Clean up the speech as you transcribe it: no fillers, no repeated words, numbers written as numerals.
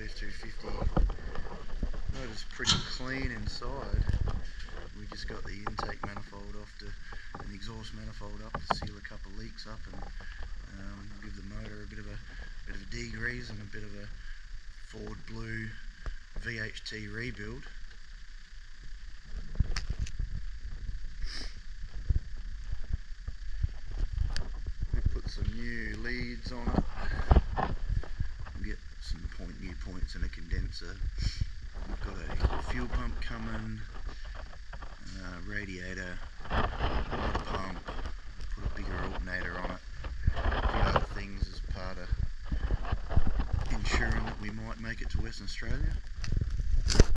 F350. Motor's pretty clean inside. We just got the intake manifold off and the exhaust manifold up to seal a couple of leaks up and give the motor a bit of a degrease and a bit of a Ford Blue VHT rebuild. We put some new leads on it. We get some new points and a condenser. We've got a fuel pump coming, radiator, water pump, put a bigger alternator on it, a few other things as part of ensuring that we might make it to Western Australia.